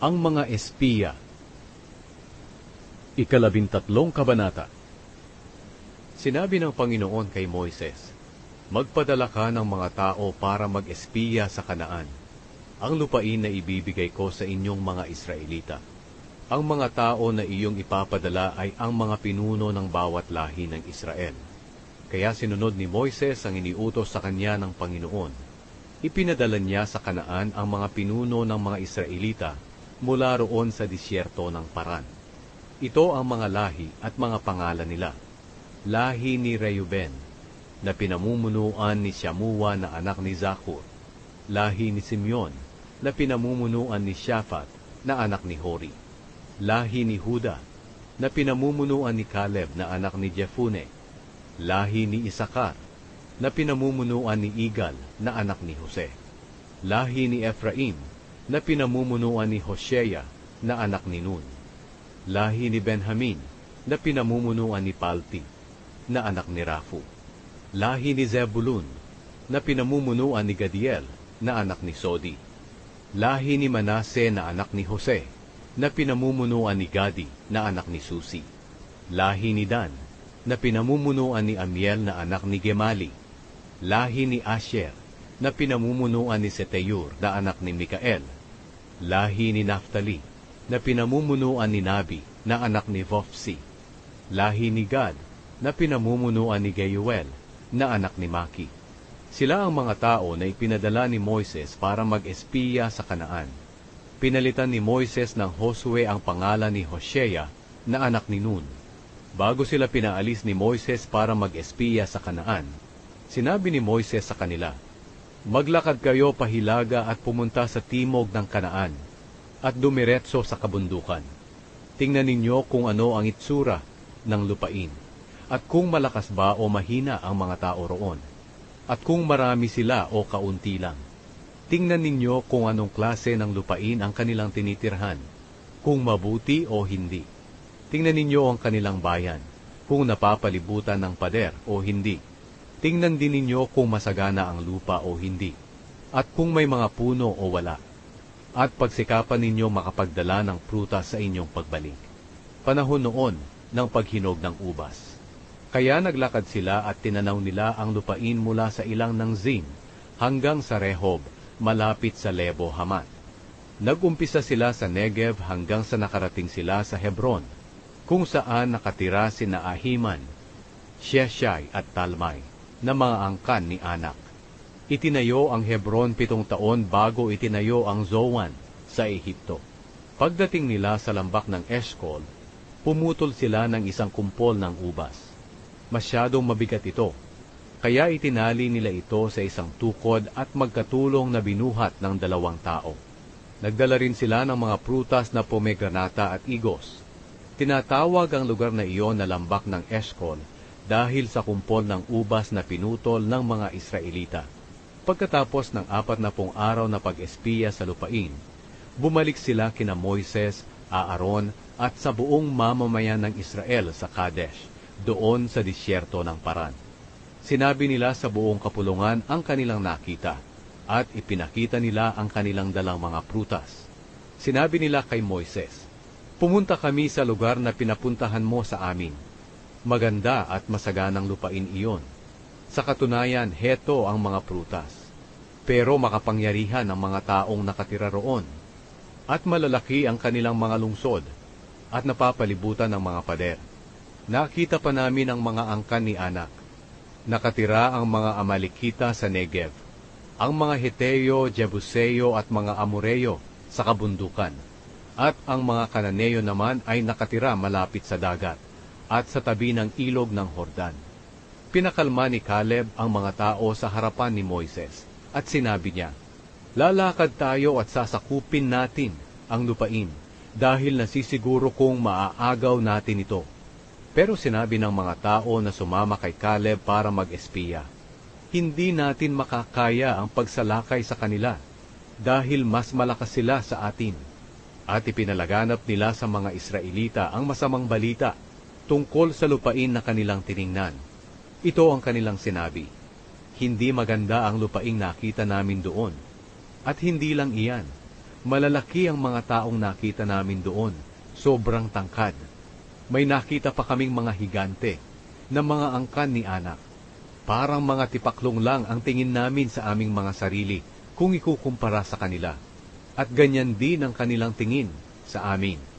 Ang mga espiya. 13 kabanata. Sinabi ng Panginoon kay Moises, "Magpadala ka ng mga tao para mag-espiya sa Kanaan, ang lupain na ibibigay ko sa inyong mga Israelita. Ang mga tao na iyong ipapadala ay ang mga pinuno ng bawat lahi ng Israel." Kaya sinunod ni Moises ang iniutos sa kanya ng Panginoon. Ipinadala niya sa Kanaan ang mga pinuno ng mga Israelita mula roon sa disyerto ng Paran. Ito ang mga lahi at mga pangalan nila. Lahi ni Reuben, na pinamumunuan ni Shamua na anak ni Zakur. Lahi ni Simeon, na pinamumunuan ni Shaphat na anak ni Hori. Lahi ni Huda, na pinamumunuan ni Caleb na anak ni Jefune. Lahi ni Isakar, na pinamumunuan ni Igal na anak ni Jose. Lahi ni Ephraim, na pinamumunuan ni Hoshea na anak ni Nun. Lahi ni Benjamin, na pinamumunuan ni Palti na anak ni Rafu. Lahi ni Zebulun, na pinamumunuan ni Gadiel na anak ni Sodi. Lahi ni Manase na anak ni Jose, na pinamumunuan ni Gadi na anak ni Susi. Lahi ni Dan, na pinamumunuan ni Amiel na anak ni Gemali. Lahi ni Asher, na pinamumunuan ni Seteyur na anak ni Mikael. Lahi ni Naphtali, na pinamumunuan ni Nabi na anak ni Vophsi. Lahi ni Gad, na pinamumunuan ni Geuel na anak ni Maki. Sila ang mga tao na ipinadala ni Moises para mag-espiya sa Kanaan. Pinalitan ni Moises ng Josue ang pangalan ni Hoshea na anak ni Nun. Bago sila pinaalis ni Moises para mag-espiya sa Kanaan, sinabi ni Moises sa kanila, "Maglakad kayo pahilaga at pumunta sa timog ng Kanaan, at dumiretso sa kabundukan. Tingnan ninyo kung ano ang itsura ng lupain, at kung malakas ba o mahina ang mga tao roon, at kung marami sila o kaunti lang. Tingnan ninyo kung anong klase ng lupain ang kanilang tinitirhan, kung mabuti o hindi. Tingnan ninyo ang kanilang bayan, kung napapalibutan ng pader o hindi. Tingnan din ninyo kung masagana ang lupa o hindi, at kung may mga puno o wala. At pagsikapan ninyo makapagdala ng prutas sa inyong pagbalik." Panahon noon ng paghinog ng ubas. Kaya naglakad sila at tinanaw nila ang lupain mula sa ilang ng Zin hanggang sa Rehob, malapit sa Lebo Hamat. Nagumpisa sila sa Negev hanggang sa nakarating sila sa Hebron, kung saan nakatira sina Ahiman, Sheshai at Talmai, na mga angkan ni Anak. Itinayo ang Hebron 7 taon bago itinayo ang Zoan sa Ehipto. Pagdating nila sa lambak ng Eshcol, pumutol sila ng isang kumpol ng ubas. Masyadong mabigat ito, kaya itinali nila ito sa isang tukod at magkatulong na binuhat ng 2 tao. Nagdala rin sila ng mga prutas na pomegranata at igos. Tinatawag ang lugar na iyon na lambak ng Eshcol dahil sa kumpol ng ubas na pinutol ng mga Israelita. Pagkatapos ng 40 araw na pag-espiya sa lupain, bumalik sila kina Moises, Aaron at sa buong mamamayan ng Israel sa Kadesh, doon sa disyerto ng Paran. Sinabi nila sa buong kapulungan ang kanilang nakita, at ipinakita nila ang kanilang dalang mga prutas. Sinabi nila kay Moises, "Pumunta kami sa lugar na pinapuntahan mo sa amin. Maganda at masaganang lupain iyon. Sa katunayan, heto ang mga prutas. Pero makapangyarihan ang mga taong nakatira roon, at malalaki ang kanilang mga lungsod, at napapalibutan ng mga pader. Nakita pa namin ang mga angkan ni Anak. Nakatira ang mga Amalekita sa Negev, ang mga Heteo, Jebuseo at mga Amoreo sa kabundukan, at ang mga Kananeo naman ay nakatira malapit sa dagat at sa tabi ng ilog ng Hordan." Pinakalma ni Caleb ang mga tao sa harapan ni Moises, at sinabi niya, "Lalakad tayo at sasakupin natin ang lupain, dahil nasisiguro kong maaagaw natin ito." Pero sinabi ng mga tao na sumama kay Caleb para mag-espiya, "Hindi natin makakaya ang pagsalakay sa kanila, dahil mas malakas sila sa atin." At ipinalaganap nila sa mga Israelita ang masamang balita tungkol sa lupain na kanilang tiningnan. Ito ang kanilang sinabi, "Hindi maganda ang lupaing nakita namin doon." At hindi lang iyan, Malalaki ang mga taong nakita namin doon, sobrang tangkad. May nakita pa kaming mga higante na mga angkan ni Anak. Parang mga tipaklong lang ang tingin namin sa aming mga sarili kung ikukumpara sa kanila. At ganyan din ang kanilang tingin sa amin.